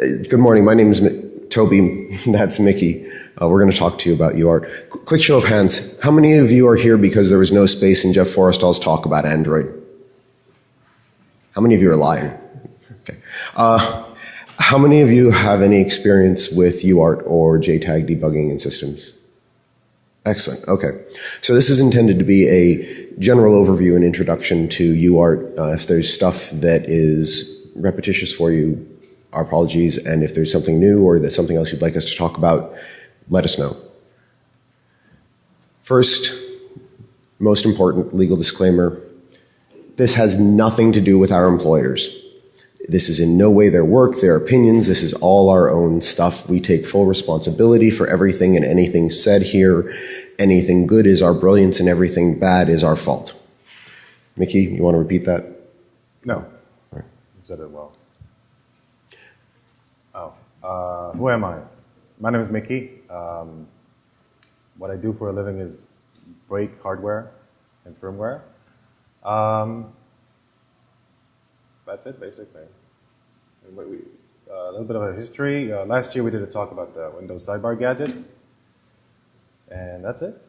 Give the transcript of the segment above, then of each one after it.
Good morning. My name is Toby. That's Mickey. We're going to talk to you about UART. Quick show of hands. How many of you are here because there was no space in Jeff Forrestal's talk about Android? How many of you are lying? Okay. How many of you have any experience with UART or JTAG debugging in systems? Excellent. Okay. So this is intended to be a general overview and introduction to UART. If there's stuff that is repetitious for you, our apologies, and if there's something new or there's something else you'd like us to talk about, let us know. First, most important legal disclaimer, this has nothing to do with our employers. This is in no way their work, their opinions. This is all our own stuff. We take full responsibility for everything and anything said here. Anything good is our brilliance and everything bad is our fault. Mickey, you want to repeat that? No. You said it well. Who am I? My name is Mickey. What I do for a living is break hardware and firmware. That's it, basically. And a little bit of a history. Last year we did a talk about the Windows sidebar gadgets. And that's it.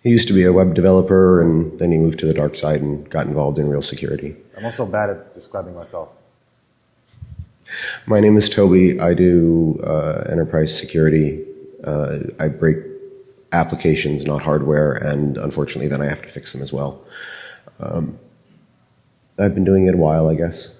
He used to be a web developer, and then he moved to the dark side and got involved in real security. I'm also bad at describing myself. My name is Toby. I do enterprise security. I break applications, not hardware, and unfortunately then I have to fix them as well. I've been doing it a while, I guess.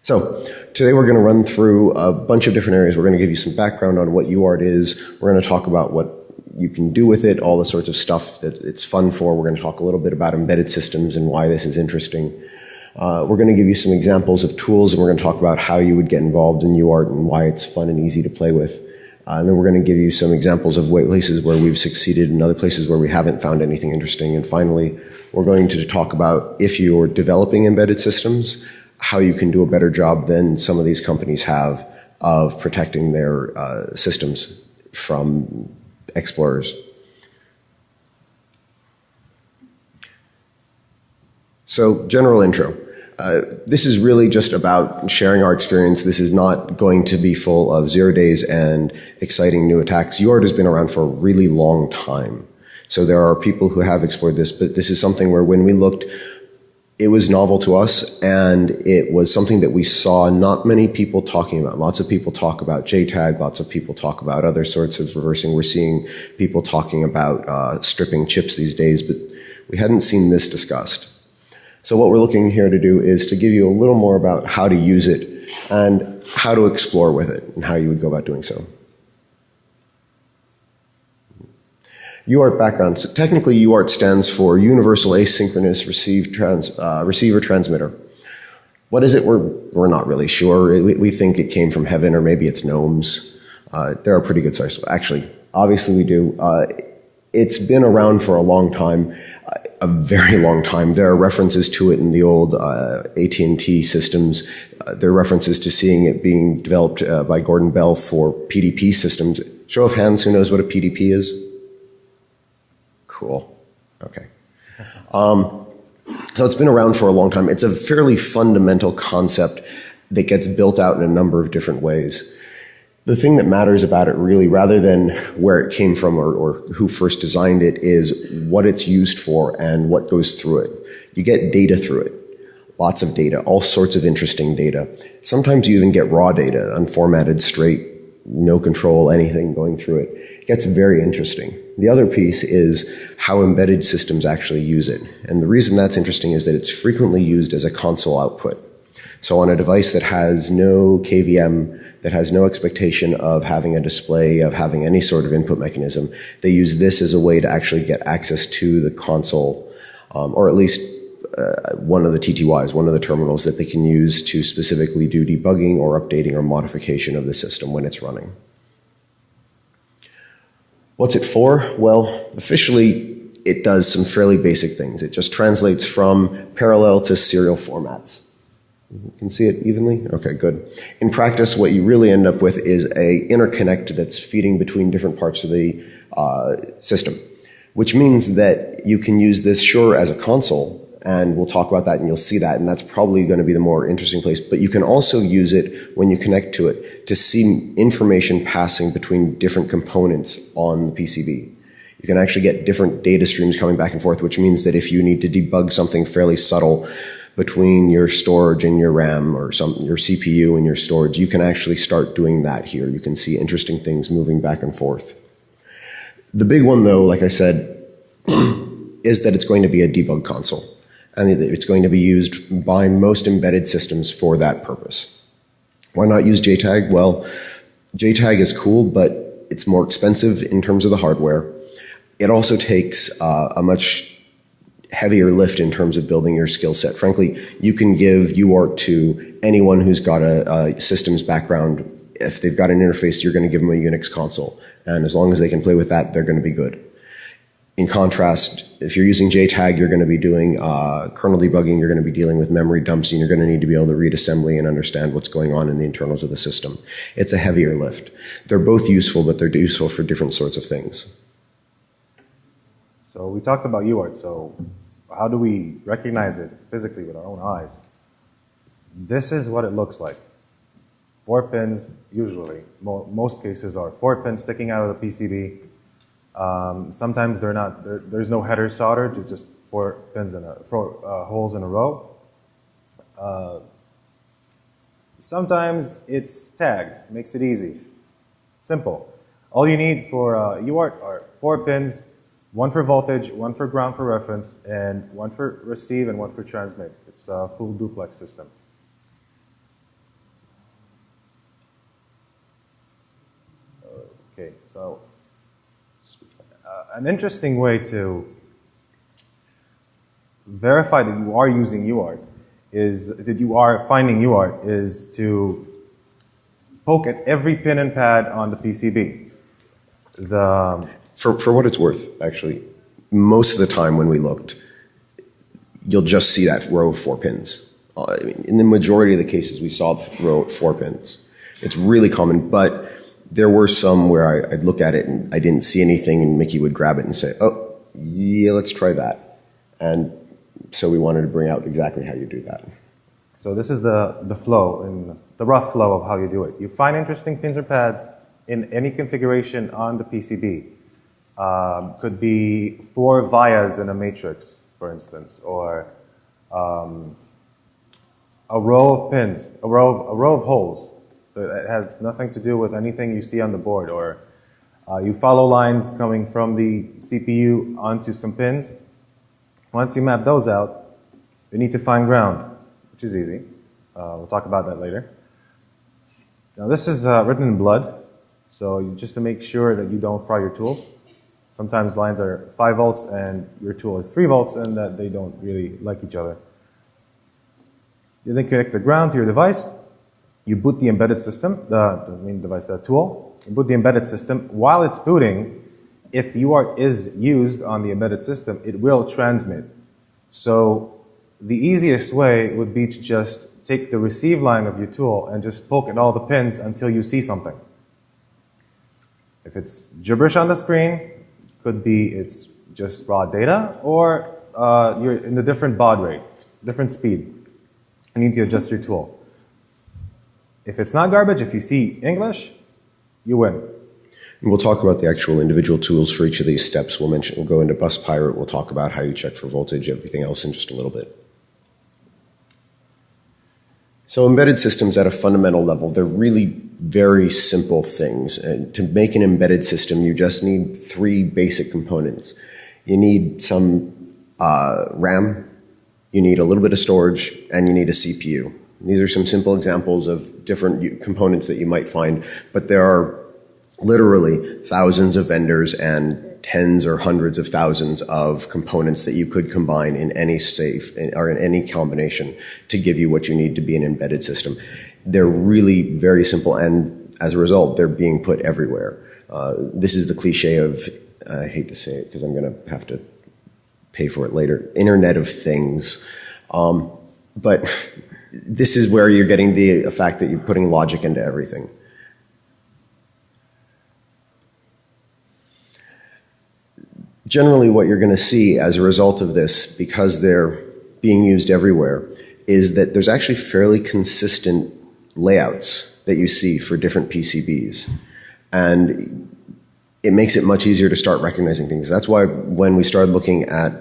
So today we're going to run through a bunch of different areas. We're going to give you some background on what UART is. We're going to talk about what you can do with it, all the sorts of stuff that it's fun for. We're going to talk a little bit about embedded systems and why this is interesting. We're going to give you some examples of tools, and we're going to talk about how you would get involved in UART and why it's fun and easy to play with. And then we're going to give you some examples of places where we've succeeded and other places where we haven't found anything interesting. And finally, we're going to talk about if you're developing embedded systems, how you can do a better job than some of these companies have of protecting their systems from explorers. So, general intro. This is really just about sharing our experience. This is not going to be full of 0 days and exciting new attacks. UART has been around for a really long time. So there are people who have explored this, but this is something where when we looked, it was novel to us, and it was something that we saw not many people talking about. Lots of people talk about JTAG, lots of people talk about other sorts of reversing. We're seeing people talking about stripping chips these days, but we hadn't seen this discussed. So what we're looking here to do is to give you a little more about how to use it and how to explore with it and how you would go about doing so. UART background. So technically, UART stands for Universal Asynchronous Receiver Transmitter. What is it? We're not really sure. We think it came from heaven, or maybe it's gnomes. There are pretty good sources. Actually, obviously we do. It's been around for a long time. A very long time. There are references to it in the old AT&T systems. There are references to seeing it being developed by Gordon Bell for PDP systems. Show of hands, who knows what a PDP is? Cool. Okay. So it's been around for a long time. It's a fairly fundamental concept that gets built out in a number of different ways. The thing that matters about it really, rather than where it came from or who first designed it, is what it's used for and what goes through it. You get data through it. Lots of data, all sorts of interesting data. Sometimes you even get raw data, unformatted, straight, no control, anything going through it. It gets very interesting. The other piece is how embedded systems actually use it. And the reason that's interesting is that it's frequently used as a console output. So on a device that has no KVM, that has no expectation of having a display, of having any sort of input mechanism, they use this as a way to actually get access to the console, or at least one of the TTYs, one of the terminals that they can use to specifically do debugging or updating or modification of the system when it's running. What's it for? Well, officially, it does some fairly basic things. It just translates from parallel to serial formats. You can see it evenly? Okay, good. In practice, what you really end up with is a interconnect that's feeding between different parts of the system, which means that you can use this, sure, as a console, And we'll talk about that and you'll see that, and that's probably going to be the more interesting place. But you can also use it when you connect to it to see information passing between different components on the PCB. You can actually get different data streams coming back and forth, which means that if you need to debug something fairly subtle between your storage and your RAM or your CPU and your storage, you can actually start doing that here. You can see interesting things moving back and forth. The big one, though, like I said, is that it's going to be a debug console. And it's going to be used by most embedded systems for that purpose. Why not use JTAG? Well, JTAG is cool, but it's more expensive in terms of the hardware. It also takes a much heavier lift in terms of building your skill set. Frankly, you can give UART to anyone who's got a systems background. If they've got an interface, you're going to give them a Unix console. And as long as they can play with that, they're going to be good. In contrast, if you're using JTAG, you're going to be doing kernel debugging, you're going to be dealing with memory dumps, and you're going to need to be able to read assembly and understand what's going on in the internals of the system. It's a heavier lift. They're both useful, but they're useful for different sorts of things. So we talked about UART, so how do we recognize it physically with our own eyes? This is what it looks like. 4 pins, usually. Most cases are 4 pins sticking out of the PCB. Sometimes they're not. There's no header soldered. It's just 4 pins and 4 holes in a row. Sometimes it's tagged. Makes it easy. Simple. All you need for UART are 4 pins, 1 for voltage, 1 for ground for reference, and 1 for receive and 1 for transmit. It's a full duplex system. Okay, so an interesting way to verify that you are using UART is that you are finding UART is to poke at every pin and pad on the PCB. For what it's worth, actually, most of the time when we looked, you'll just see that row of 4 pins. In the majority of the cases, we saw the row of 4 pins. It's really common, but there were some where I'd look at it and I didn't see anything, and Mickey would grab it and say, oh, yeah, let's try that. And so we wanted to bring out exactly how you do that. So this is the flow, and the rough flow of how you do it. You find interesting pins or pads in any configuration on the PCB. Could be 4 vias in a matrix, for instance, or a row of pins, a row of holes. It has nothing to do with anything you see on the board, or you follow lines coming from the CPU onto some pins. Once you map those out, you need to find ground, which is easy. We'll talk about that later. Now this is written in blood, so just to make sure that you don't fry your tools. Sometimes lines are 5 volts and your tool is 3 volts, and that they don't really like each other. You then connect the ground to your device. You boot the embedded system, the tool. You boot the embedded system. While it's booting, if UART is used on the embedded system, it will transmit. So the easiest way would be to just take the receive line of your tool and just poke at all the pins until you see something. If it's gibberish on the screen, could be it's just raw data, or you're in a different baud rate, different speed. You need to adjust your tool. If it's not garbage, if you see English, you win. And we'll talk about the actual individual tools for each of these steps. We'll go into Bus Pirate. We'll talk about how you check for voltage, everything else in just a little bit. So embedded systems at a fundamental level, they're really very simple things. And to make an embedded system, you just need 3 basic components. You need some RAM, you need a little bit of storage, and you need a CPU. These are some simple examples of different components that you might find, but there are literally thousands of vendors and tens or hundreds of thousands of components that you could combine in any or in any combination to give you what you need to be an embedded system. They're really very simple, and as a result, they're being put everywhere. This is the cliche of, I hate to say it because I'm going to have to pay for it later, Internet of Things. But this is where you're getting the fact that you're putting logic into everything. Generally, what you're going to see as a result of this, because being used everywhere is that there's actually fairly consistent layouts that you see for different PCBs. And it makes it much easier to start recognizing things. That's why when we started looking at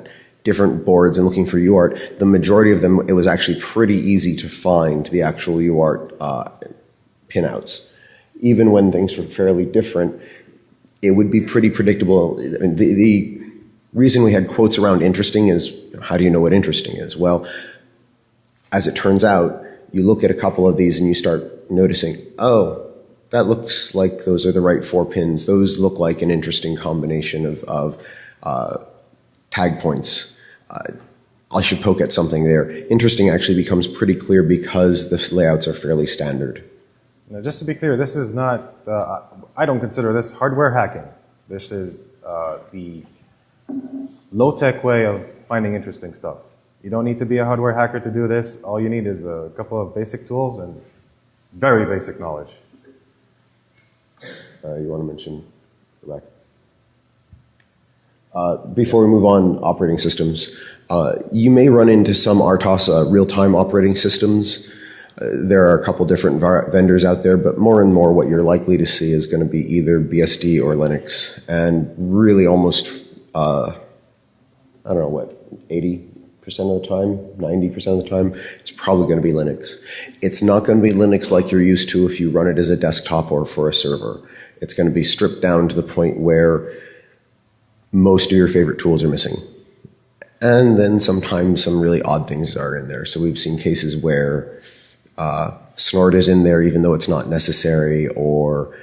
different boards and looking for UART, the majority of them, it was actually pretty easy to find the actual UART pinouts. Even when things were fairly different, it would be pretty predictable. I mean, the reason we had quotes around interesting is, how do you know what interesting is? Well, as it turns out, you look at a couple of these and you start noticing, oh, that looks like those are the right 4 pins. Those look like an interesting combination of tag points. I should poke at something there. Interesting actually becomes pretty clear because the layouts are fairly standard. Now, just to be clear, this is not, I don't consider this hardware hacking. This is the low-tech way of finding interesting stuff. You don't need to be a hardware hacker to do this. All you need is a couple of basic tools and very basic knowledge. You want to mention, go back. Before we move on, operating systems. You may run into some RTOS real-time operating systems. There are a couple different vendors out there, but more and more what you're likely to see is going to be either BSD or Linux. And really almost, I don't know what, 80% of the time, 90% of the time, it's probably going to be Linux. It's not going to be Linux like you're used to if you run it as a desktop or for a server. It's going to be stripped down to the point where most of your favorite tools are missing. And then sometimes some really odd things are in there. So we've seen cases where Snort is in there even though it's not necessary, or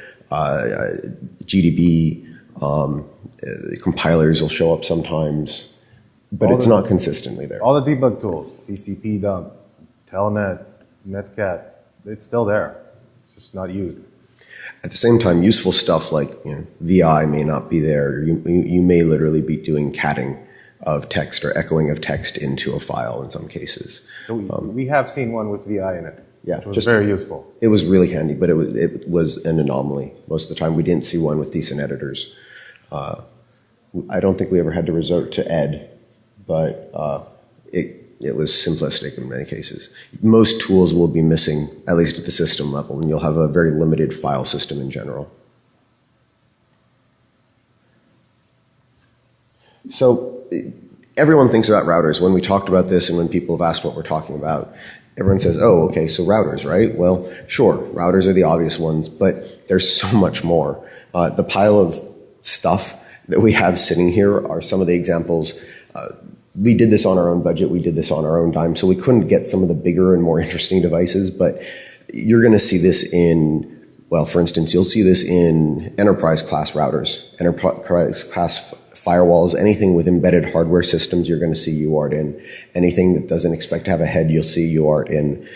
GDB compilers will show up sometimes, but it's not consistently there. All the debug tools, TCP dump, Telnet, Netcat, it's still there. It's just not used. At the same time, useful stuff like VI may not be there. You may literally be doing catting of text or echoing of text into a file in some cases. So we have seen one with VI in it, yeah, which was very useful. It was really handy, but it was an anomaly. Most of the time we didn't see one with decent editors. I don't think we ever had to resort to ed, but it was simplistic in many cases. Most tools will be missing, at least at the system level, and you'll have a very limited file system in general. So everyone thinks about routers. When we talked about this and when people have asked what we're talking about, everyone says, oh, okay, so routers, right? Well, sure, routers are the obvious ones, but there's so much more. The pile of stuff that we have sitting here are some of the examples. We did this on our own budget. We did this on our own dime, so we couldn't get some of the bigger and more interesting devices, but you're going to see this in, well, for instance, you'll see this in enterprise class routers, enterprise class firewalls, anything with embedded hardware systems, you're going to see UART in. Anything that doesn't expect to have a head, you'll see UART in.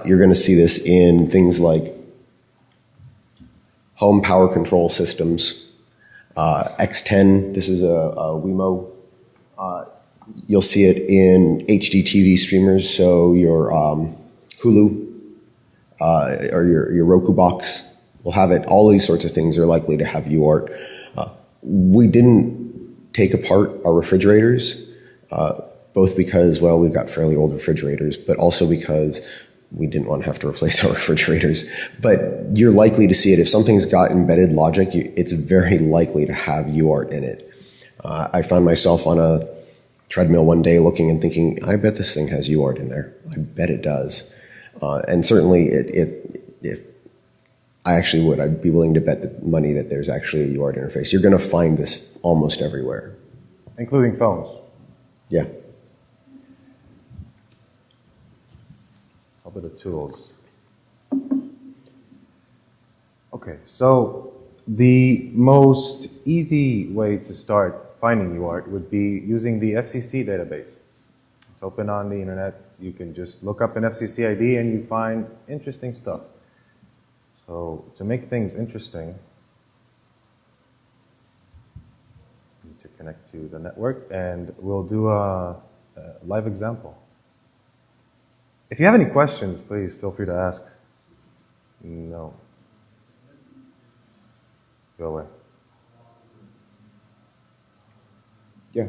You're going to see this in things like home power control systems. X10, this is a Wemo. You'll see it in HDTV streamers, so your Hulu or your Roku box will have it. All these sorts of things are likely to have UART. We didn't take apart our refrigerators, both because, well, we've got fairly old refrigerators, but also because we didn't want to have to replace our refrigerators. But you're likely to see it. If something's got embedded logic, it's very likely to have UART in it. I found myself on a treadmill one day looking and thinking, I bet this thing has UART in there. I bet it does. And certainly if I actually would. I'd be willing to bet the money that there's actually a UART interface. You're going to find this almost everywhere. Including phones. Yeah. How about the tools? Okay, so the most easy way to start finding UART would be using the FCC database. It's open on the internet. You can just look up an FCC ID and you find interesting stuff. So to make things interesting, you need to connect to the network, and we'll do a live example. If you have any questions, please feel free to ask. No. Go away. Yeah.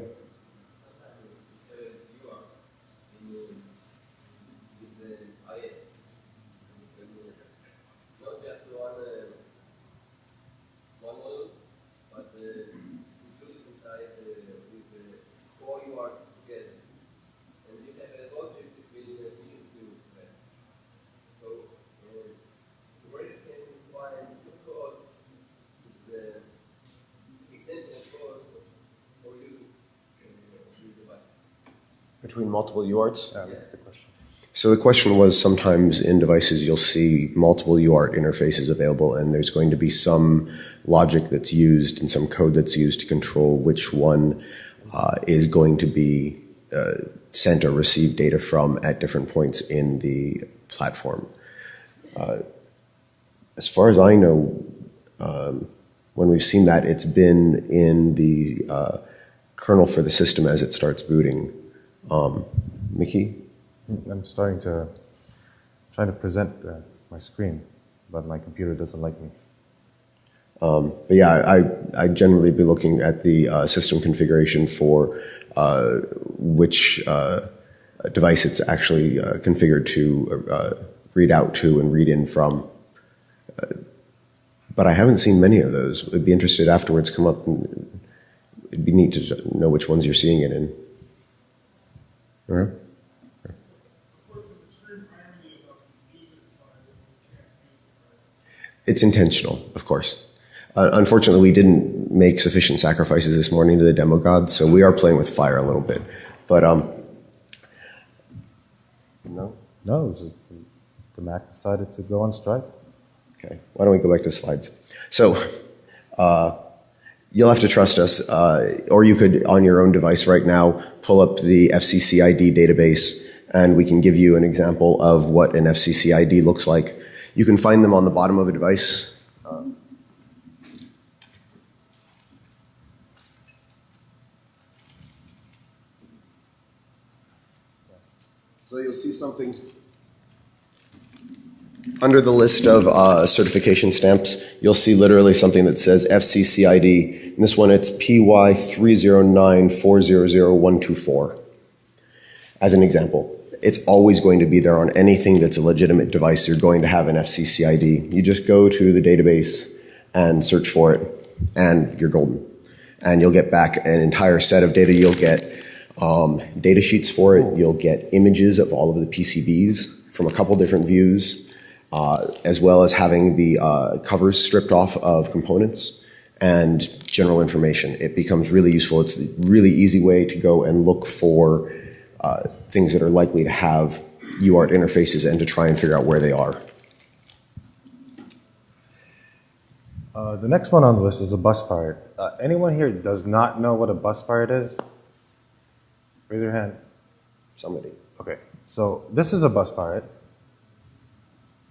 Between multiple UARTs? Yeah, that's the question. So the question was, sometimes in devices you'll see multiple UART interfaces available, and there's going to be some logic that's used and some code that's used to control which one is going to be sent or received data from at different points in the platform. As far as I know, when we've seen that, it's been in the kernel for the system as it starts booting. Mickey? I'm trying to present my screen, but my computer doesn't like me. But yeah, I'd generally be looking at the system configuration for which device it's actually configured to read out to and read in from. But I haven't seen many of those. I'd be interested afterwards come up, and it'd be neat to know which ones you're seeing it in. Right? It's intentional, of course. Unfortunately, we didn't make sufficient sacrifices this morning to the demo gods, so we are playing with fire a little bit. But no, it was just the Mac decided to go on strike. Okay, why don't we go back to slides? So you'll have to trust us, or you could, on your own device right now, pull up the FCCID database, and we can give you an example of what an FCCID looks like. You can find them on the bottom of a device. So you'll see something under the list of certification stamps. You'll see literally something that says FCCID. In this one, it's PY3094000124. As an example, it's always going to be there on anything that's a legitimate device. You're going to have an FCCID. You just go to the database and search for it, and you're golden. And you'll get back an entire set of data. You'll get data sheets for it. You'll get images of all of the PCBs from a couple different views, as well as having the covers stripped off of components and general information. It becomes really useful. It's a really easy way to go and look for things that are likely to have UART interfaces and to try and figure out where they are. The next one on the list is a bus pirate. Anyone here does not know what a bus pirate is? Raise your hand. Somebody. Okay, so this is a bus pirate.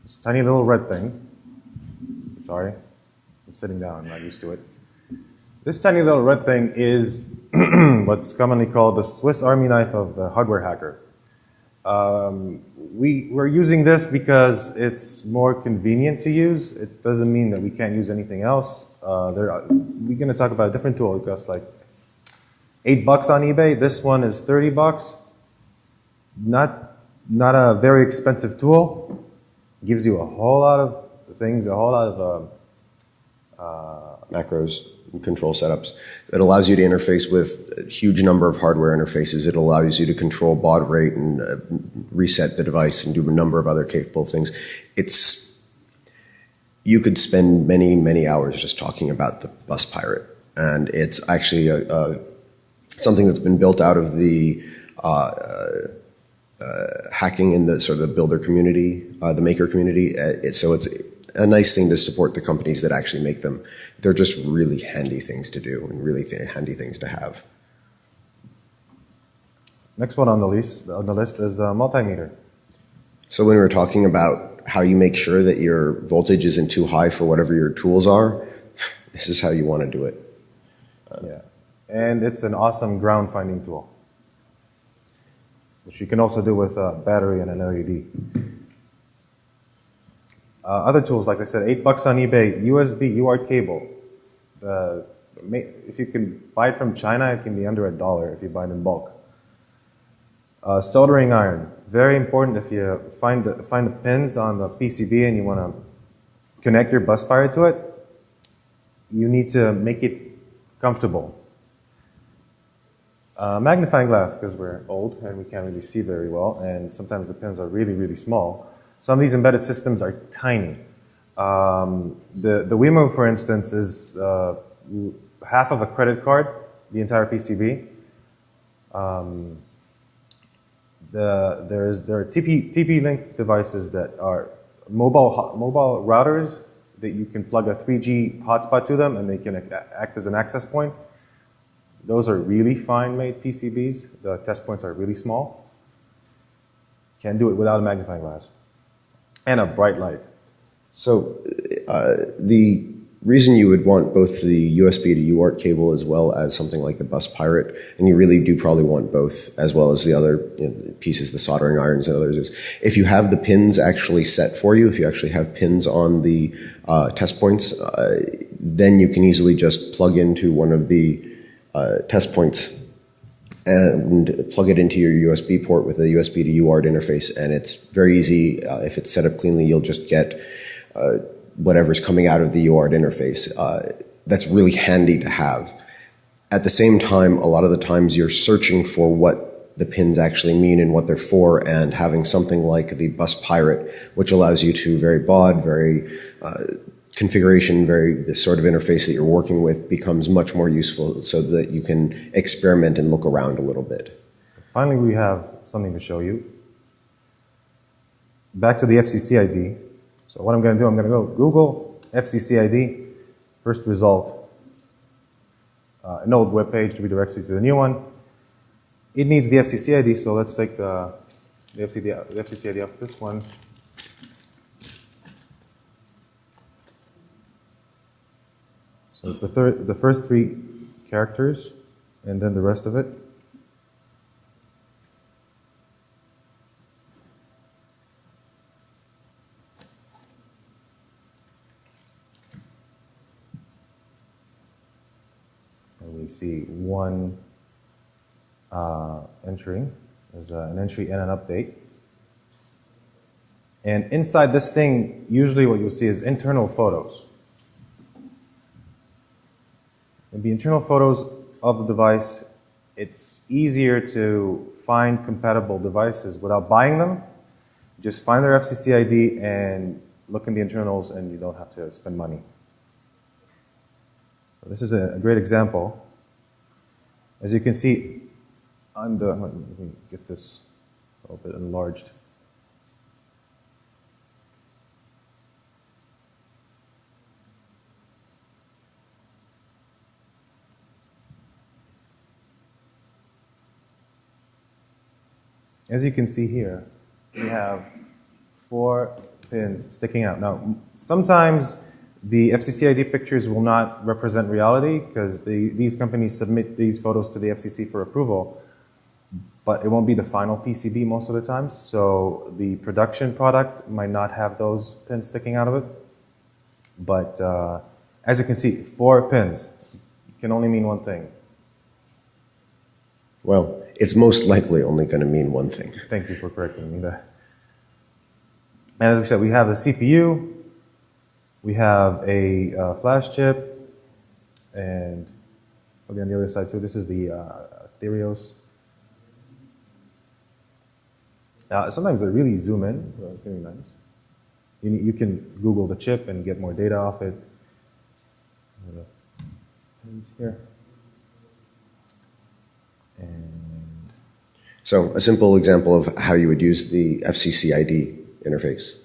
This tiny little red thing. Sorry, I'm sitting down, I'm not used to it. This tiny little red thing is what's commonly called the Swiss Army knife of the hardware hacker. We're using this because it's more convenient to use. It doesn't mean that we can't use anything else. We're going to talk about a different tool. It costs like $8 on eBay. This one is $30. Not a very expensive tool. Gives you a whole lot of things, a whole lot of macros and control setups. It allows you to interface with a huge number of hardware interfaces. It allows you to control baud rate and reset the device and do a number of other capable things. You could spend many, many hours just talking about the bus pirate. And it's actually something that's been built out of the hacking in the sort of the builder community, the maker community. So it's a nice thing to support the companies that actually make them. They're just really handy things to do and really handy things to have. Next one on the list is a multimeter. So when we were talking about how you make sure that your voltage isn't too high for whatever your tools are, this is how you want to do it. Yeah, and it's an awesome ground finding tool, which you can also do with a battery and an LED. Other tools, like I said, $8 on eBay, USB UART cable. If you can buy it from China, it can be under $1 if you buy it in bulk. Soldering iron, very important if you find the pins on the PCB and you want to connect your bus pirate to it. You need to make it comfortable. Magnifying glass, because we're old and we can't really see very well, and sometimes the pins are really, really small. Some of these embedded systems are tiny. The Wemo, for instance, is half of a credit card, the entire PCB. there are TP-Link devices that are mobile routers that you can plug a 3G hotspot to them and they can act as an access point. Those are really fine-made PCBs. The test points are really small. Can do it without a magnifying glass and a bright light. So the reason you would want both the USB to UART cable as well as something like the bus pirate, and you really do probably want both as well as the other pieces, the soldering irons and others, is if you have the pins actually set for you, if you actually have pins on the test points, then you can easily just plug into one of the test points and plug it into your USB port with a USB to UART interface, and it's very easy. If it's set up cleanly, you'll just get whatever's coming out of the UART interface. That's really handy to have. At the same time, a lot of the times you're searching for what the pins actually mean and what they're for, and having something like the bus pirate, which allows you to very baud, very configuration, the sort of interface that you're working with becomes much more useful so that you can experiment and look around a little bit. Finally, we have something to show you. Back to the FCC ID. So what I'm going to do, I'm going to go Google FCC ID, first result, an old web page redirects you to the new one. It needs the FCC ID, so let's take the FCC ID off this one. So it's the first 3 characters, and then the rest of it. And we see one entry. There's an entry and an update. And inside this thing, usually what you'll see is internal photos. In the internal photos of the device, it's easier to find compatible devices without buying them. Just find their FCC ID and look in the internals, and you don't have to spend money. So this is a great example. As you can see, let me get this a little bit enlarged. As you can see here, we have 4 pins sticking out. Now, sometimes the FCC ID pictures will not represent reality because these companies submit these photos to the FCC for approval, but it won't be the final PCB most of the times. So the production product might not have those pins sticking out of it. But as you can see, 4 pins can only mean one thing. Well, it's most likely only going to mean one thing. Thank you for correcting me there. And as we said, we have the CPU, we have a flash chip, and on the other side too, this is the Therios. Sometimes they really zoom in, it's really nice. You can Google the chip and get more data off it. Here. And so a simple example of how you would use the FCC ID interface.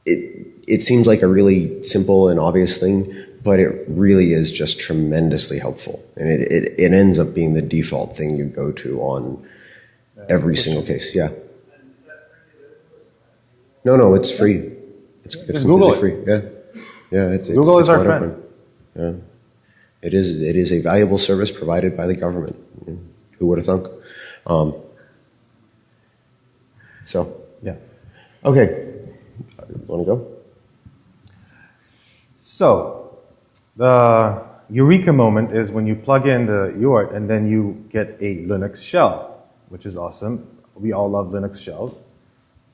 It seems like a really simple and obvious thing, but it really is just tremendously helpful. And it ends up being the default thing you go to on every single case. Yeah. No, it's free. It's completely free. Yeah. Google is our friend. Yeah. It is a valuable service provided by the government. Who would have thunk? Yeah. Okay. Want to go? So, the eureka moment is when you plug in the UART and then you get a Linux shell, which is awesome. We all love Linux shells.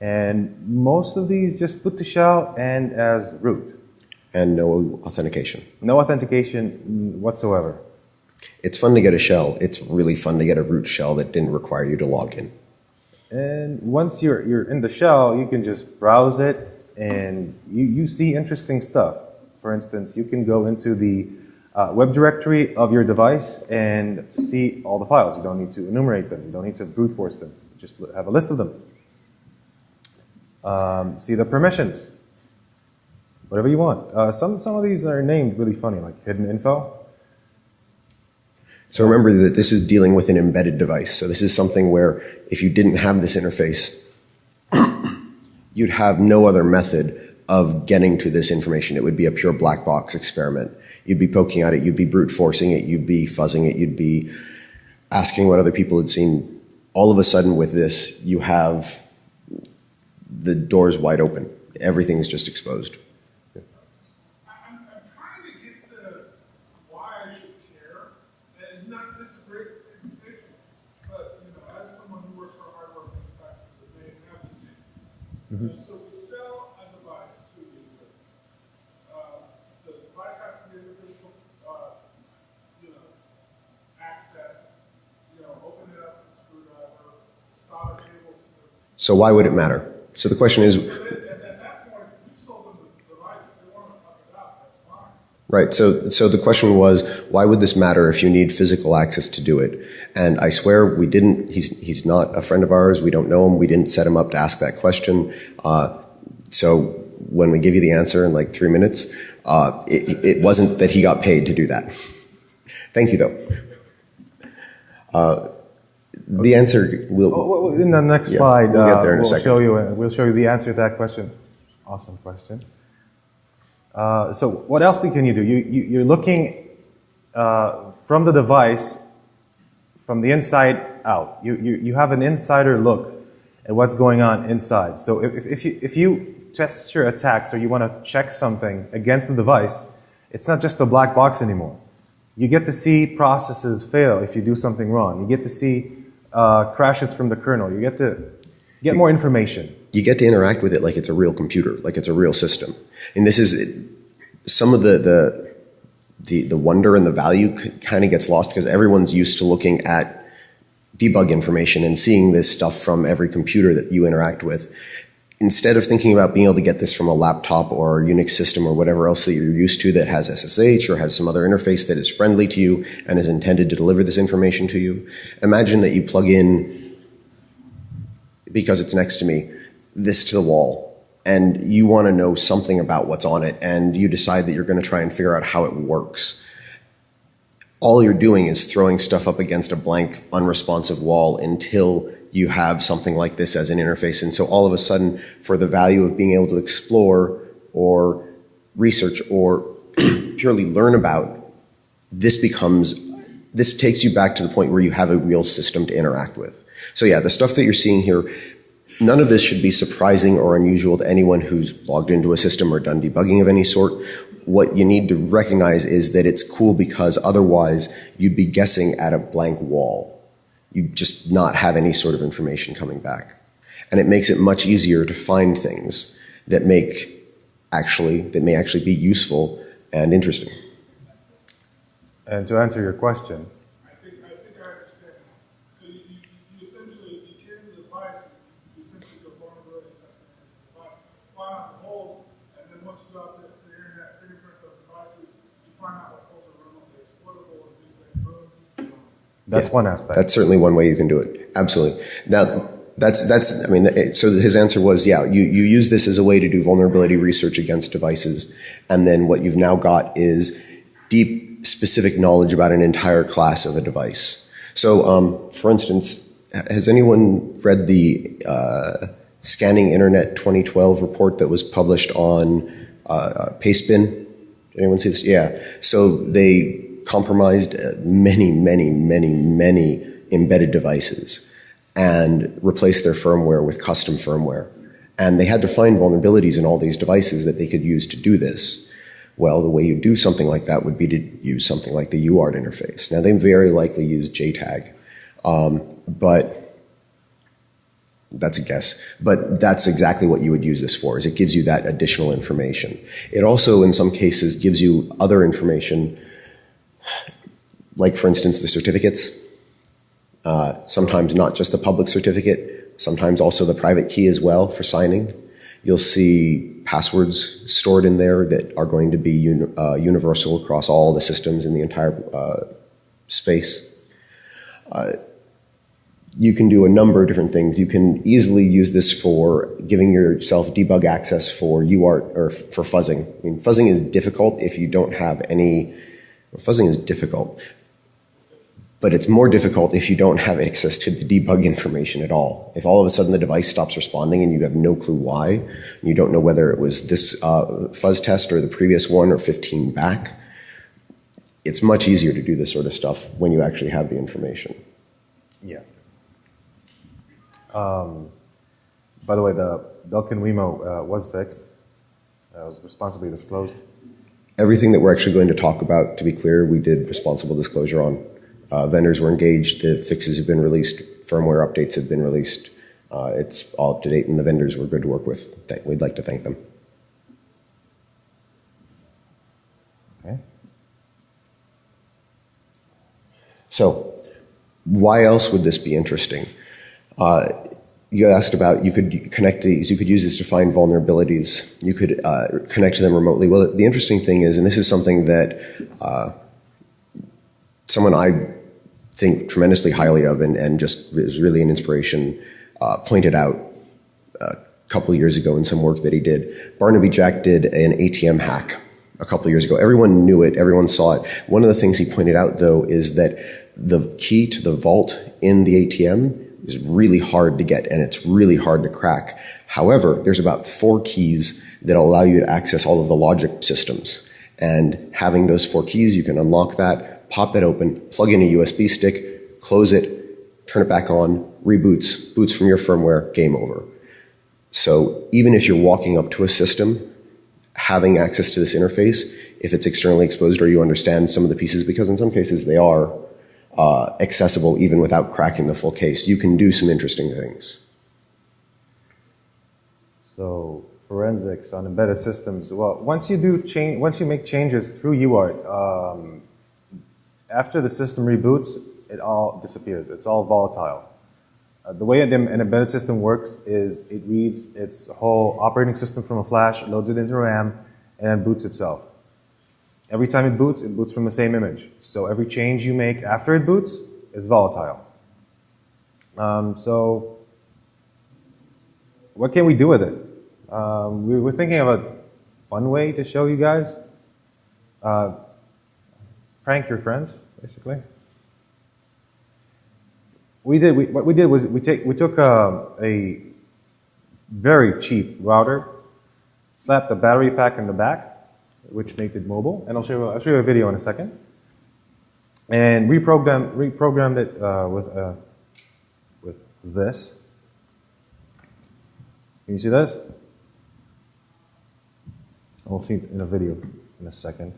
And most of these just boot the shell and as root. And no authentication. No authentication whatsoever. It's fun to get a shell. It's really fun to get a root shell that didn't require you to log in. And once you're in the shell, you can just browse it and you see interesting stuff. For instance, you can go into the web directory of your device and see all the files. You don't need to enumerate them. You don't need to brute force them. Just have a list of them. See the permissions. Whatever you want. Some of these are named really funny, like hidden info. So remember that this is dealing with an embedded device. So this is something where if you didn't have this interface, you'd have no other method of getting to this information. It would be a pure black box experiment. You'd be poking at it, you'd be brute forcing it, you'd be fuzzing it, you'd be asking what other people had seen. All of a sudden with this, you have the doors wide open. Everything's just exposed. I'm trying to get to why I should care, and not this is a great presentation, but as someone who works for a hardware manufacturer that may have this, so we sell a device to a user. The device has to be able to physical, access, open it up with a screwdriver, solder cables to the. So why would it matter? So the question is. At that point, you've sold them the device. If they want to fuck it up, that's fine. Right, so the question was, why would this matter if you need physical access to do it? And I swear we didn't, he's not a friend of ours, we don't know him, we didn't set him up to ask that question. So when we give you the answer in like 3 minutes, it wasn't that he got paid to do that. Thank you though. The answer will... in the next slide, we'll get there in a second. We'll show you the answer to that question. Awesome question. So what else can you do? You're looking from the device, from the inside out. You have an insider look at what's going on inside. So if you test your attacks or you want to check something against the device, it's not just a black box anymore. You get to see processes fail if you do something wrong. You get to see crashes from the kernel. You get to get more information. You get to interact with it like it's a real computer, like it's a real system. And this is some of the wonder and the value kind of gets lost because everyone's used to looking at debug information and seeing this stuff from every computer that you interact with. Instead of thinking about being able to get this from a laptop or a Unix system or whatever else that you're used to that has SSH or has some other interface that is friendly to you and is intended to deliver this information to you, imagine that you plug in, because it's next to me, this to the wall, and you want to know something about what's on it, and you decide that you're going to try and figure out how it works. All you're doing is throwing stuff up against a blank, unresponsive wall until you have something like this as an interface. And so all of a sudden, for the value of being able to explore or research or purely learn about, this takes you back to the point where you have a real system to interact with. So yeah, the stuff that you're seeing here, none of this should be surprising or unusual to anyone who's logged into a system or done debugging of any sort. What you need to recognize is that it's cool because otherwise you'd be guessing at a blank wall. You just not have any sort of information coming back. And it makes it much easier to find things that may actually be useful and interesting. And to answer your question. I think I understand. So you essentially, you carry the device, you essentially do a vulnerability assessment against the device, find out the holes, and then once you go out there to the internet, fingerprint those devices, you find out what holes are remotely exploitable, and things like boom. That's one aspect. That's certainly one way you can do it. Absolutely. Now, so his answer was, yeah, you use this as a way to do vulnerability research against devices, and then what you've now got is deep, specific knowledge about an entire class of a device. So, for instance, has anyone read the Scanning Internet 2012 report that was published on Pastebin? Did anyone see this? Yeah. So they compromised many embedded devices and replaced their firmware with custom firmware. And they had to find vulnerabilities in all these devices that they could use to do this. Well, the way you do something like that would be to use something like the UART interface. Now, they very likely use JTAG, but that's a guess. But that's exactly what you would use this for, is it gives you that additional information. It also, in some cases, gives you other information, like, for instance, the certificates. Sometimes not just the public certificate, sometimes also the private key as well for signing. You'll see passwords stored in there that are going to be universal across all the systems in the entire space. You can do a number of different things. You can easily use this for giving yourself debug access for UART or for fuzzing. I mean, fuzzing is difficult if you don't have any. Well, fuzzing is difficult, but it's more difficult if you don't have access to the debug information at all. If all of a sudden the device stops responding and you have no clue why, and you don't know whether it was this fuzz test or the previous one or 15 back, it's much easier to do this sort of stuff when you actually have the information. Yeah. By the way, the Belkin Wemo was fixed. It was responsibly disclosed. Everything that we're actually going to talk about, to be clear, we did responsible disclosure on. Vendors were engaged, the fixes have been released, firmware updates have been released. It's all up to date and the vendors were good to work with. We'd like to thank them. Okay. So, why else would this be interesting? You asked about, you could connect these, you could use this to find vulnerabilities, you could connect to them remotely. Well, the interesting thing is, and this is something that someone I think tremendously highly of and just is really an inspiration, pointed out a couple of years ago in some work that he did. Barnaby Jack did an ATM hack a couple of years ago. Everyone knew it, everyone saw it. One of the things he pointed out, though, is that the key to the vault in the ATM is really hard to get and it's really hard to crack. However, there's about 4 keys that allow you to access all of the logic systems. And having those 4 keys, you can unlock that, pop it open, plug in a USB stick, close it, turn it back on, reboots, boots from your firmware, game over. So even if you're walking up to a system, having access to this interface, if it's externally exposed or you understand some of the pieces, because in some cases they are accessible even without cracking the full case, you can do some interesting things. So forensics on embedded systems. Well, once you make changes through UART, after the system reboots, it all disappears. It's all volatile. The way an embedded system works is it reads its whole operating system from a flash, loads it into RAM, and then boots itself. Every time it boots from the same image. So every change you make after it boots is volatile. So what can we do with it? We were thinking of a fun way to show you guys. Prank your friends, basically. What we did was we took a very cheap router, slapped a battery pack in the back, which made it mobile, and I'll show you a video in a second. And reprogrammed it with this. Can you see this? We'll see it in a video in a second.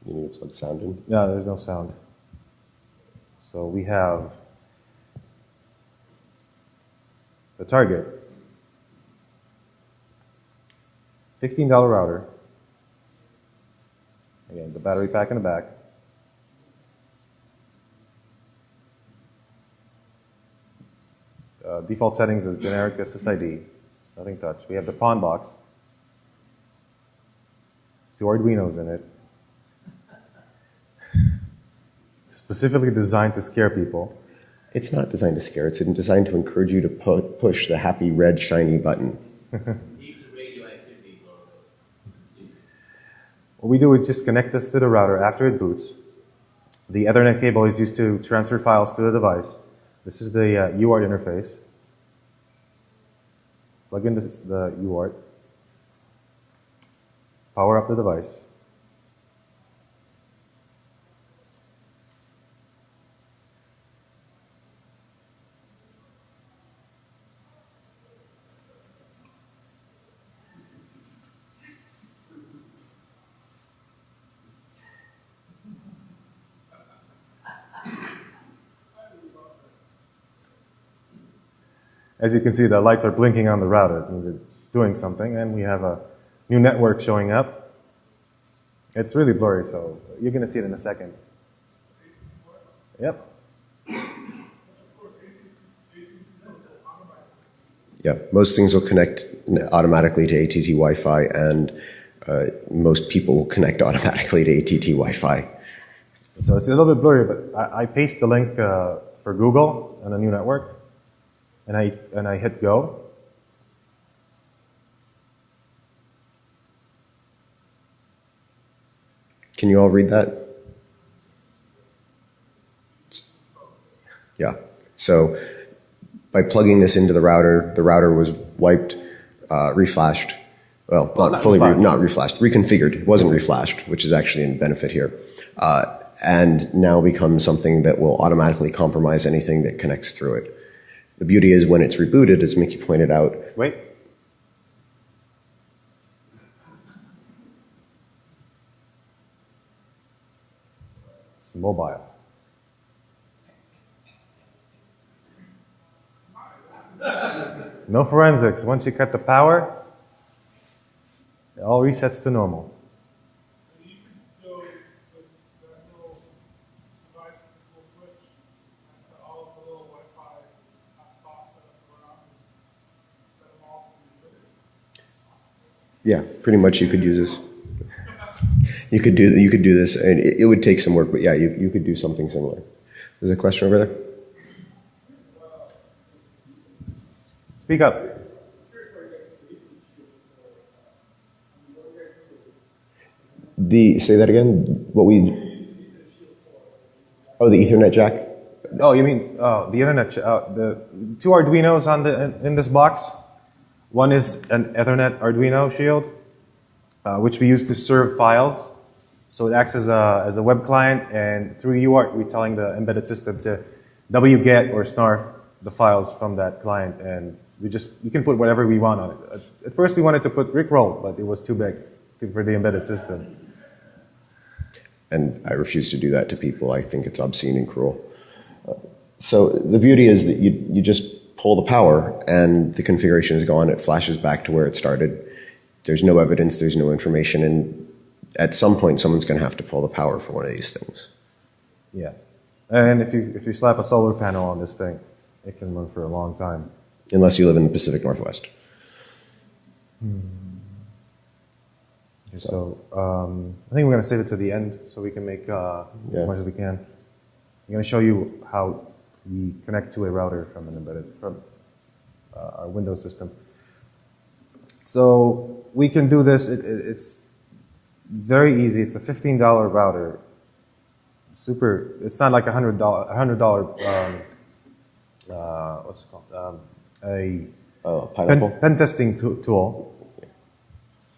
You need to plug sound in? No, there's no sound. So we have the target, $15 router. Again, the battery pack in the back. Default settings is generic SSID, nothing touched. We have the PwnBox, 2 Arduinos in it. Specifically designed to scare people. It's not designed to scare, it's designed to encourage you to push the happy red shiny button. What we do is just connect this to the router after it boots. The Ethernet cable is used to transfer files to the device. This is the UART interface. Plug in the UART. Power up the device. As you can see, the lights are blinking on the router. It means it's doing something, and we have a new network showing up. It's really blurry, so you're going to see it in a second. Yep. Yeah, most things will connect automatically to ATT Wi-Fi, and most people will connect automatically to ATT Wi-Fi. So it's a little bit blurry, but I paste the link for Google and a new network, and I hit go. Can you all read that? Yeah. So by plugging this into the router was wiped, reflashed. Well, not fully, not reflashed, reconfigured. It wasn't reflashed, which is actually a benefit here. And now becomes something that will automatically compromise anything that connects through it. The beauty is when it's rebooted, as Mickey pointed out. Wait. It's mobile. No forensics. Once you cut the power, it all resets to normal. You can go with that little device with the little switch to all of the little Wi-Fi hotspots set up around and set them off and rebooted. Yeah, pretty much you could use this. You could do this, and it would take some work, but yeah, you could do something similar. There's a question over there? Speak up. Say that again? Oh, the Ethernet jack? Oh, you mean the Ethernet? The two Arduinos in this box. One is an Ethernet Arduino shield, which we use to serve files. So it acts as a web client, and through UART, we're telling the embedded system to wget or snarf the files from that client, and you can put whatever we want on it. At first, we wanted to put Rickroll, but it was too big for the embedded system. And I refuse to do that to people. I think it's obscene and cruel. So the beauty is that you just pull the power, and the configuration is gone. It flashes back to where it started. There's no evidence. There's no information, and at some point, someone's going to have to pull the power for one of these things. Yeah, and if you slap a solar panel on this thing, it can run for a long time. Unless you live in the Pacific Northwest. Okay, so I think we're going to save it to the end so we can make as much as we can. I'm going to show you how we connect to a router from our Windows system. So we can do this. It's very easy. It's a $15 router. It's not like $100. What's it called? Pen testing tool.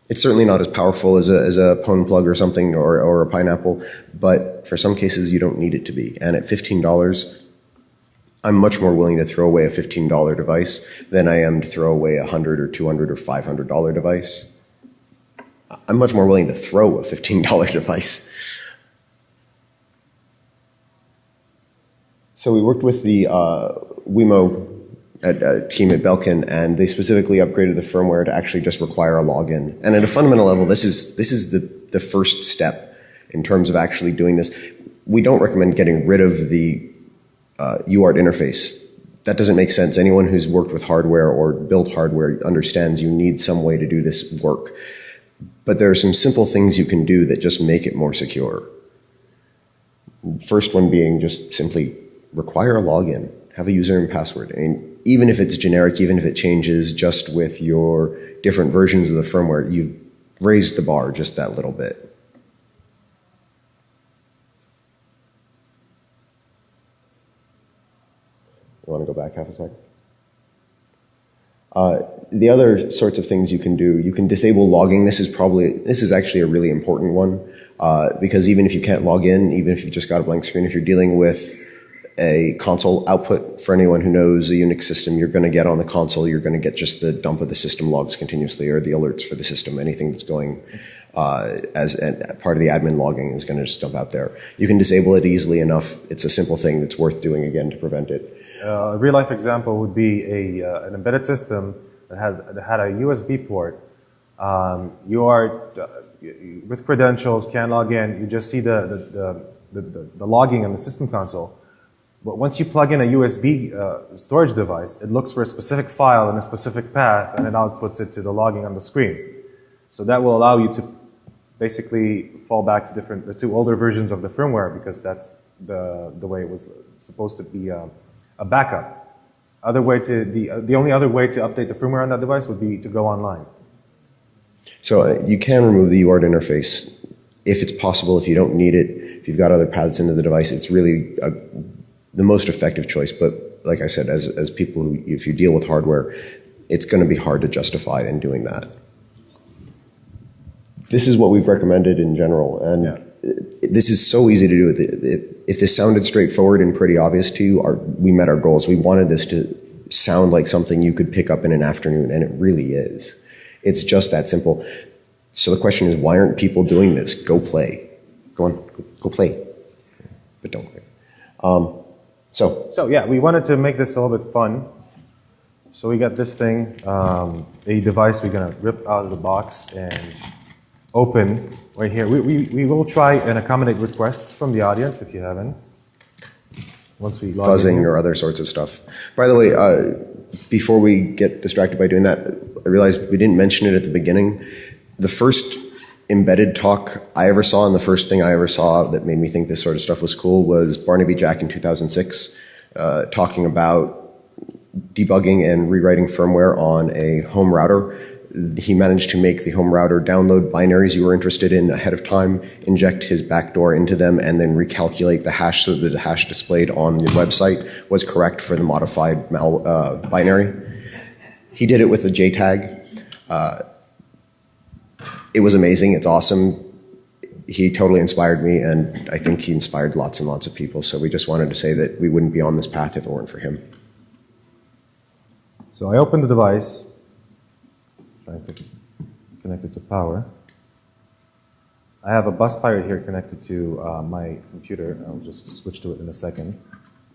It's certainly not as powerful as a PwnBox or something, or a Pineapple, but for some cases you don't need it to be. And at $15, I'm much more willing to throw away a $15 device than I am to throw away a $100 or $200 or $500 device. I'm much more willing to throw a $15 device. So we worked with the WeMo team at Belkin, and they specifically upgraded the firmware to actually just require a login. And at a fundamental level, this is the first step in terms of actually doing this. We don't recommend getting rid of the UART interface. That doesn't make sense. Anyone who's worked with hardware or built hardware understands you need some way to do this work. But there are some simple things you can do that just make it more secure. First one being just simply require a login. Have a user and password. And even if it's generic, even if it changes just with your different versions of the firmware, you've raised the bar just that little bit. You want to go back half a second? The other sorts of things you can do, you can disable logging. This is actually a really important one, because even if you can't log in, even if you've just got a blank screen, if you're dealing with a console output, for anyone who knows a Unix system, you're going to get on the console, you're going to get just the dump of the system logs continuously, or the alerts for the system. Anything that's going as part of the admin logging is going to just dump out there. You can disable it easily enough. It's a simple thing that's worth doing again to prevent it. A real-life example would be an embedded system that had a USB port. You are, with credentials, can log in. You just see the logging on the system console. But once you plug in a USB storage device, it looks for a specific file in a specific path, and it outputs it to the logging on the screen. So that will allow you to basically fall back to the two older versions of the firmware, because that's the way it was supposed to be a backup. The only other way to update the firmware on that device would be to go online. So you can remove the UART interface if it's possible, if you don't need it, if you've got other paths into the device. It's really the most effective choice, but like I said, as people who, if you deal with hardware, it's going to be hard to justify in doing that. This is what we've recommended in general, and this is so easy to do. If this sounded straightforward and pretty obvious to you, we met our goals. We wanted this to sound like something you could pick up in an afternoon, and it really is. It's just that simple. So the question is, why aren't people doing this? Go play. Go on, go play. But don't play. So yeah, we wanted to make this a little bit fun. So we got this thing, a device we're going to rip out of the box and open right here. We will try and accommodate requests from the audience if you haven't. Once we log fuzzing in or other sorts of stuff. By the way, before we get distracted by doing that, I realized we didn't mention it at the beginning. The first embedded talk I ever saw, and the first thing I ever saw that made me think this sort of stuff was cool, was Barnaby Jack in 2006, talking about debugging and rewriting firmware on a home router. He managed to make the home router download binaries you were interested in ahead of time, inject his backdoor into them, and then recalculate the hash so that the hash displayed on your website was correct for the modified binary. He did it with a JTAG. It was amazing. It's awesome. He totally inspired me, and I think he inspired lots and lots of people. So we just wanted to say that we wouldn't be on this path if it weren't for him. So I opened the device, trying to connect it to power. I have a bus pirate here connected to my computer. I'll just switch to it in a second.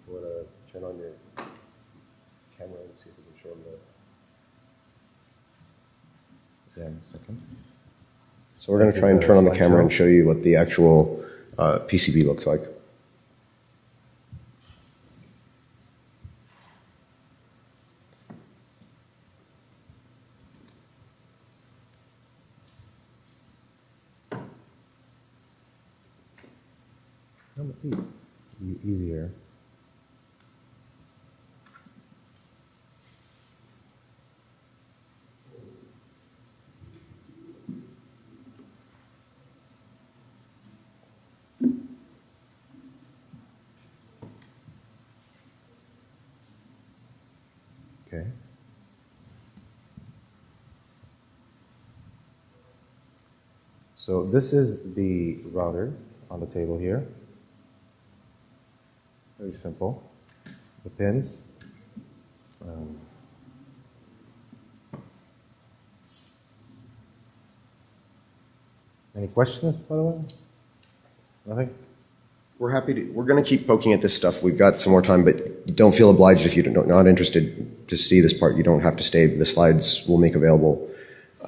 You want to turn on your camera and see if we can show them Yeah, in a second. So we're going to try and turn on the camera and show you what the actual PCB looks like. That would be easier. Okay. So this is the router on the table here. Very simple. The pins. Any questions, by the way? Nothing? We're going to keep poking at this stuff. We've got some more time, but don't feel obliged if you're not interested to see this part. You don't have to stay. The slides we'll make available,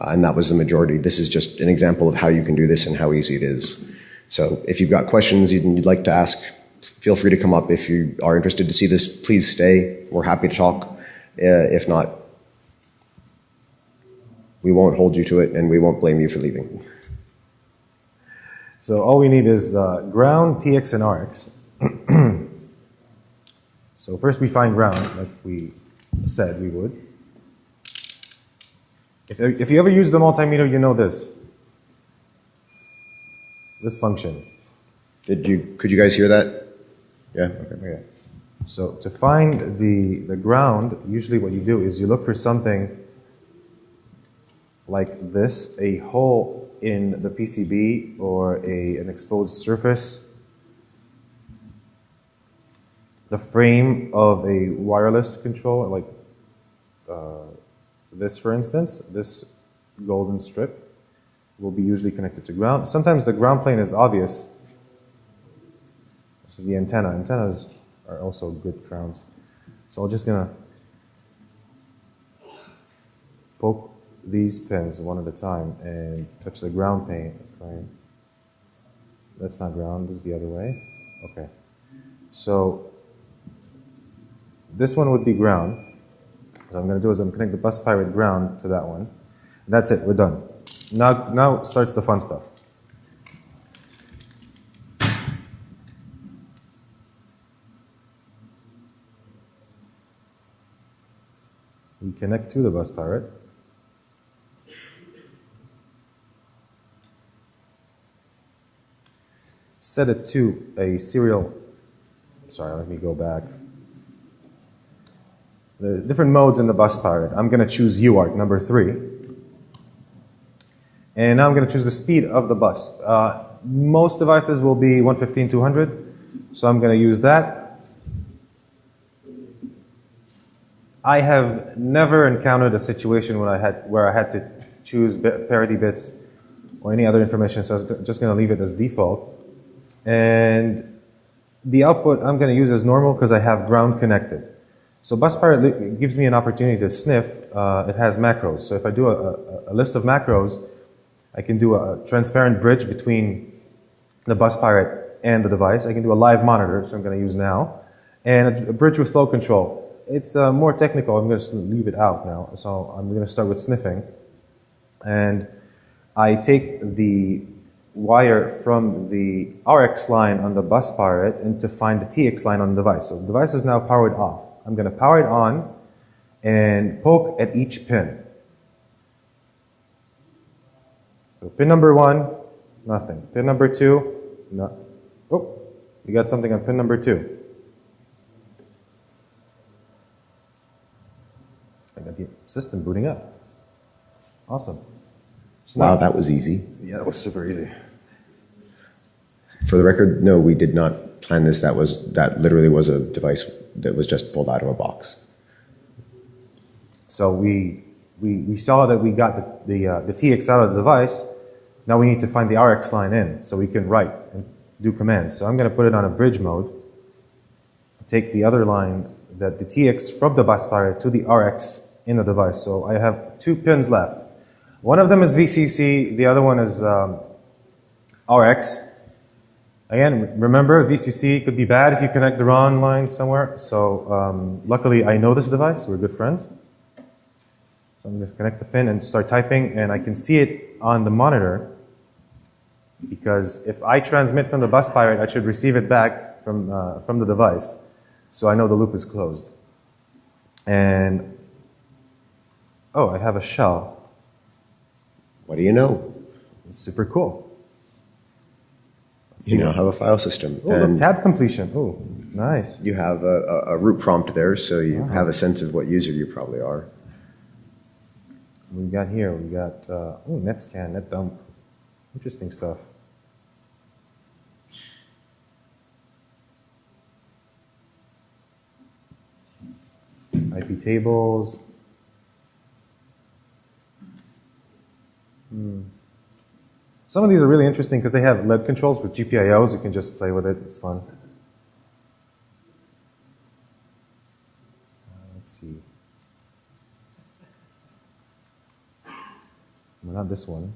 and that was the majority. This is just an example of how you can do this and how easy it is. So if you've got questions you'd like to ask, feel free to come up. If you are interested to see this, please stay. We're happy to talk. If not, we won't hold you to it, and we won't blame you for leaving. So all we need is ground, TX, and RX. So first we find ground, like we said we would. If you ever use the multimeter, you know this. This function. Could you guys hear that? Yeah, okay. Okay. So to find the ground, usually what you do is you look for something like this, a hole in the PCB or an exposed surface, the frame of a wireless controller, like this for instance, this golden strip will be usually connected to ground. Sometimes the ground plane is obvious. This is the antenna. Antennas are also good grounds. So I'm just gonna poke these pins one at a time and touch the ground plane. That's not ground, this is the other way. Okay. So this one would be ground. What I'm going to do is I'm going to connect the bus pirate ground to that one. That's it, we're done. Now starts the fun stuff. We connect to the bus pirate. Set it to a serial. Sorry, let me go back. There are different modes in the bus pirate. I'm going to choose UART number 3. And now I'm going to choose the speed of the bus. Most devices will be 115/200, so I'm going to use that. I have never encountered a situation where I had to choose parity bits or any other information, so I'm just going to leave it as default. And the output I'm going to use as normal because I have ground connected. So bus pirate gives me an opportunity to sniff. It has macros. So if I do a list of macros, I can do a transparent bridge between the bus pirate and the device. I can do a live monitor, so I'm going to use now, and a bridge with flow control. It's more technical. I'm going to leave it out now. So I'm going to start with sniffing, and I take the wire from the RX line on the bus pirate and to find the TX line on the device. So the device is now powered off. I'm going to power it on and poke at each pin. So pin number 1, nothing. Pin number 2, no. Oh, we got something on pin number 2. I got the system booting up. Awesome. Wow, that was easy. Yeah, that was super easy. For the record, no, we did not plan this. That literally was a device that was just pulled out of a box. So we saw that we got the TX out of the device. Now we need to find the RX line in so we can write and do commands. So I'm going to put it on a bridge mode. Take the other line, the TX from the bus pirate to the RX in the device. So I have 2 pins left. One of them is VCC, the other one is RX. Again, remember, VCC could be bad if you connect the wrong line somewhere. So luckily, I know this device. We're good friends. So I'm going to connect the pin and start typing, and I can see it on the monitor because if I transmit from the bus pirate, I should receive it back from the device. So I know the loop is closed. And, oh, I have a shell. What do you know? It's super cool. You now have a file system. Oh, look, tab completion. Oh, nice. You have a root prompt there, so you have a sense of what user you probably are. We got here, we got, net scan, net dump. Interesting stuff. IP tables. Some of these are really interesting because they have LED controls with GPIOs. You can just play with it. It's fun. Let's see. No, not this one.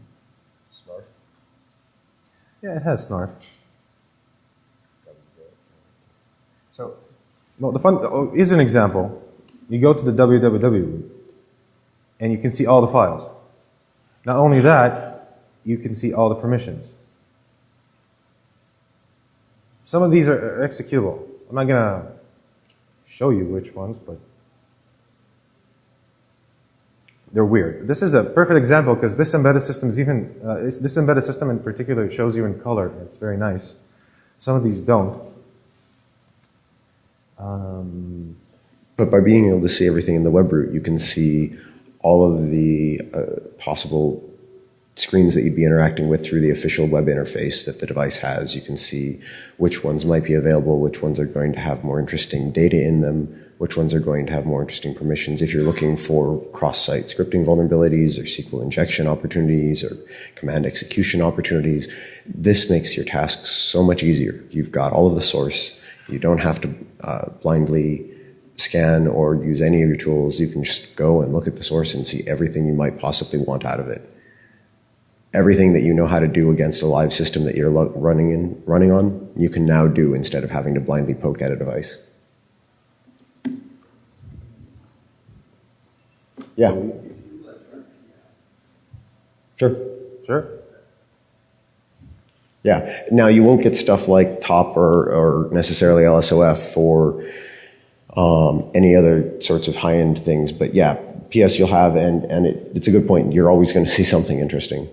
Snarf? Yeah, it has snarf. So, no, the fun is an example. You go to the www and you can see all the files. Not only that, you can see all the permissions. Some of these are executable. I'm not going to show you which ones, but they're weird. This is a perfect example because this embedded system is even, this embedded system in particular shows you in color. It's very nice. Some of these don't. but by being able to see everything in the web root, you can see all of the possible screens that you'd be interacting with through the official web interface that the device has. You can see which ones might be available, which ones are going to have more interesting data in them, which ones are going to have more interesting permissions. If you're looking for cross-site scripting vulnerabilities or SQL injection opportunities or command execution opportunities, this makes your tasks so much easier. You've got all of the source. You don't have to blindly scan or use any of your tools, you can just go and look at the source and see everything you might possibly want out of it. Everything that you know how to do against a live system that you're running on, you can now do instead of having to blindly poke at a device. Yeah. Sure. Sure. Yeah. Now you won't get stuff like top or necessarily LSOF for any other sorts of high-end things, but yeah, PS you'll have, and it's a good point. You're always going to see something interesting.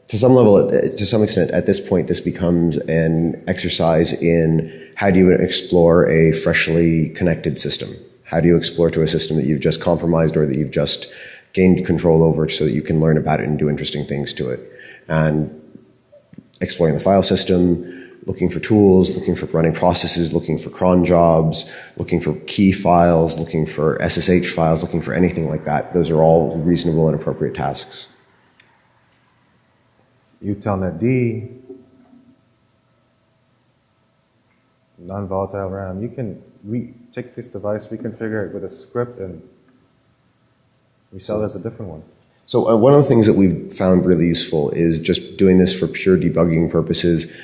To some level, to some extent, at this point, this becomes an exercise in how do you explore a freshly connected system? How do you explore to a system that you've just compromised or that you've just gained control over so that you can learn about it and do interesting things to it? And exploring the file system, looking for tools, looking for running processes, looking for cron jobs, looking for key files, looking for SSH files, looking for anything like that. Those are all reasonable and appropriate tasks. Utelnet D, non-volatile RAM. You can take this device, reconfigure it with a script, and resell it as a different one. So one of the things that we've found really useful is just doing this for pure debugging purposes,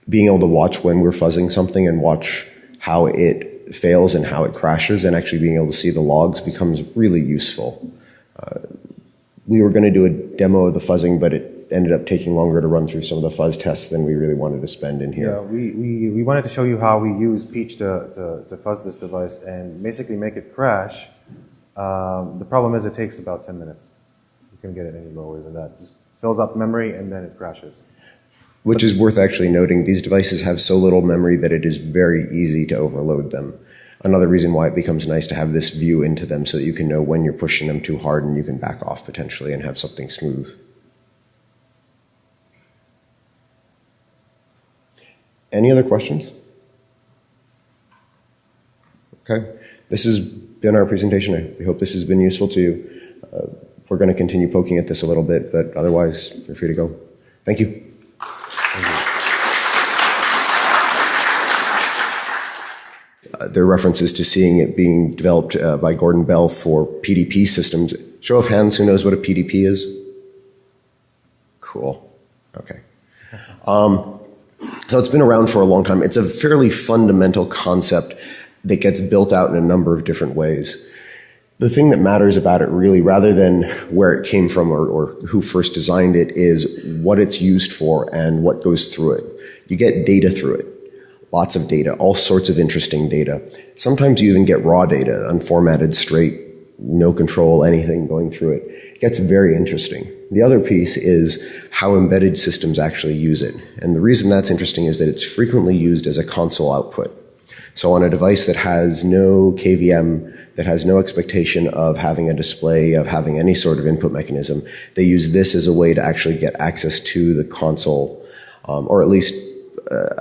being able to watch when we're fuzzing something and watch how it fails and how it crashes, and actually being able to see the logs becomes really useful. We were going to do a demo of the fuzzing, but it ended up taking longer to run through some of the fuzz tests than we really wanted to spend in here. Yeah, we wanted to show you how we use Peach to fuzz this device and basically make it crash. The problem is it takes about 10 minutes. You couldn't get it any lower than that. It just fills up memory and then it crashes. Which is worth actually noting. These devices have so little memory that it is very easy to overload them. Another reason why it becomes nice to have this view into them so that you can know when you're pushing them too hard and you can back off potentially and have something smooth. Any other questions? Okay. This has been our presentation. We hope this has been useful to you. We're going to continue poking at this a little bit, but otherwise, you're free to go. Thank you. There are references to seeing it being developed by Gordon Bell for PDP systems. Show of hands, who knows what a PDP is? Cool. Okay. So it's been around for a long time. It's a fairly fundamental concept that gets built out in a number of different ways. The thing that matters about it really, rather than where it came from or who first designed it, is what it's used for and what goes through it. You get data through it. Lots of data, all sorts of interesting data. Sometimes you even get raw data, unformatted, straight, no control, anything going through it. It gets very interesting. The other piece is how embedded systems actually use it. And the reason that's interesting is that it's frequently used as a console output. So on a device that has no KVM, that has no expectation of having a display, of having any sort of input mechanism, they use this as a way to actually get access to the console, or at least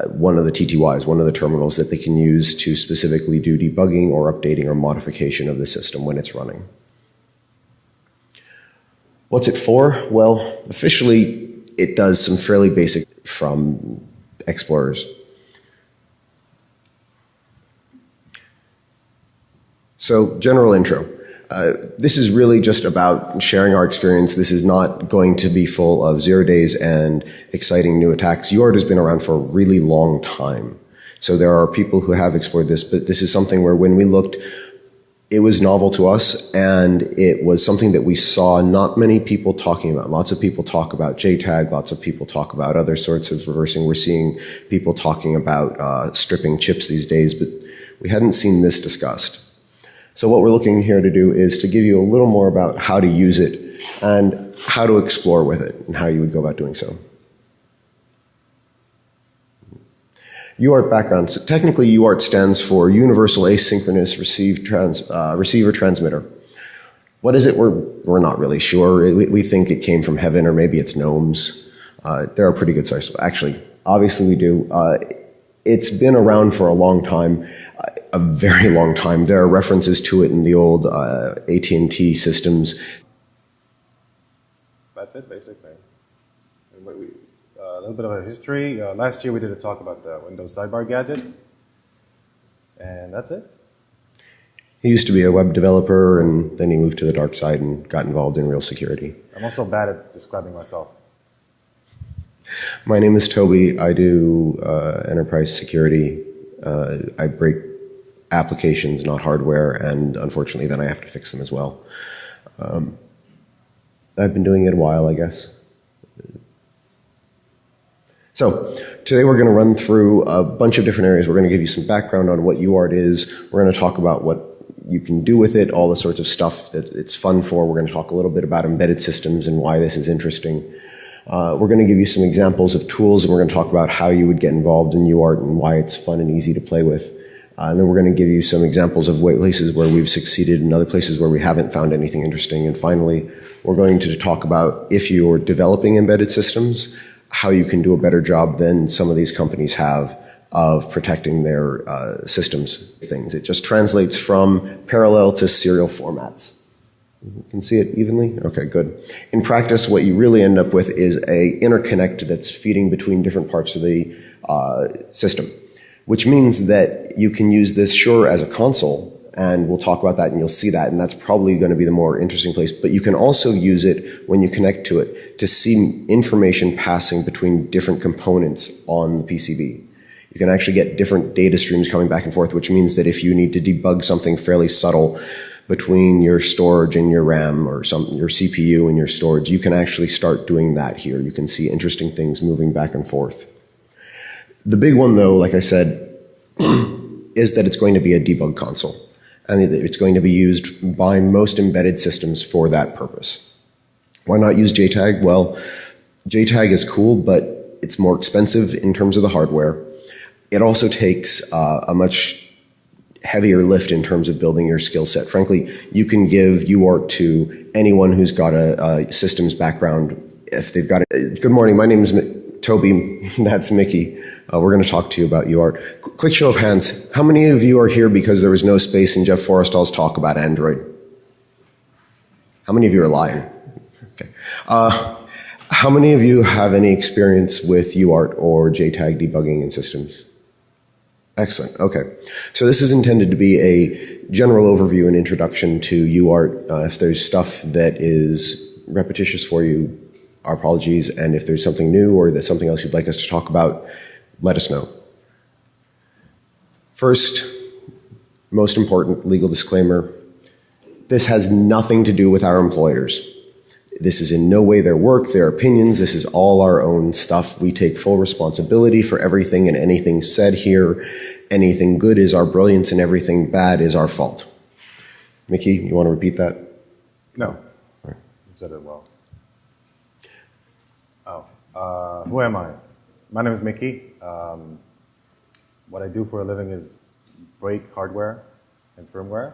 one of the TTYs, one of the terminals that they can use to specifically do debugging or updating or modification of the system when it's running. What's it for? Well, officially, it does some fairly basic from explorers. So, general intro. This is really just about sharing our experience. This is not going to be full of 0 days and exciting new attacks. UART has been around for a really long time. So there are people who have explored this, but this is something where when we looked, it was novel to us, and it was something that we saw not many people talking about. Lots of people talk about JTAG, lots of people talk about other sorts of reversing. We're seeing people talking about stripping chips these days, but we hadn't seen this discussed. So what we're looking here to do is to give you a little more about how to use it and how to explore with it and how you would go about doing so. UART background. So technically, UART stands for Universal Asynchronous Receiver Transmitter. What is it? We're not really sure. We think it came from heaven, or maybe it's gnomes. There are pretty good sources. Actually, obviously we do. It's been around for a long time. A very long time. There are references to it in the old AT&T systems. That's it, basically. A little bit of a history. Last year we did a talk about the Windows sidebar gadgets. And that's it. He used to be a web developer, and then he moved to the dark side and got involved in real security. I'm also bad at describing myself. My name is Toby. I do enterprise security. I break applications, not hardware, and unfortunately then I have to fix them as well. I've been doing it a while, I guess. So today we're going to run through a bunch of different areas. We're going to give you some background on what UART is. We're going to talk about what you can do with it, all the sorts of stuff that it's fun for. We're going to talk a little bit about embedded systems and why this is interesting. We're going to give you some examples of tools, and we're going to talk about how you would get involved in UART and why it's fun and easy to play with. And then we're going to give you some examples of places where we've succeeded and other places where we haven't found anything interesting. And finally, we're going to talk about if you're developing embedded systems, how you can do a better job than some of these companies have of protecting their systems things. It just translates from parallel to serial formats. You can see it evenly? Okay, good. In practice, what you really end up with is a interconnect that's feeding between different parts of the system, which means that you can use this, sure, as a console, and we'll talk about that and you'll see that, and that's probably going to be the more interesting place, but you can also use it when you connect to it to see information passing between different components on the PCB. You can actually get different data streams coming back and forth, which means that if you need to debug something fairly subtle between your storage and your RAM or your CPU and your storage, you can actually start doing that here. You can see interesting things moving back and forth. The big one, though, like I said, is that it's going to be a debug console, and it's going to be used by most embedded systems for that purpose. Why not use JTAG? Well, JTAG is cool, but it's more expensive in terms of the hardware. It also takes a much heavier lift in terms of building your skill set. Frankly, you can give UART to anyone who's got a systems background. If they've got it. Good morning, my name is Toby, that's Mickey. We're going to talk to you about UART. Quick show of hands. How many of you are here because there was no space in Jeff Forrestal's talk about Android? How many of you are lying? Okay. How many of you have any experience with UART or JTAG debugging in systems? Excellent. Okay. So this is intended to be a general overview and introduction to UART. If there's stuff that is repetitious for you, our apologies. And if there's something new or there's something else you'd like us to talk about, let us know. First, most important legal disclaimer, this has nothing to do with our employers. This is in no way their work, their opinions. This is all our own stuff. We take full responsibility for everything and anything said here. Anything good is our brilliance and everything bad is our fault. Mickey, you want to repeat that? No. All right. You said it well. Who am I? My name is Mickey. What I do for a living is break hardware and firmware.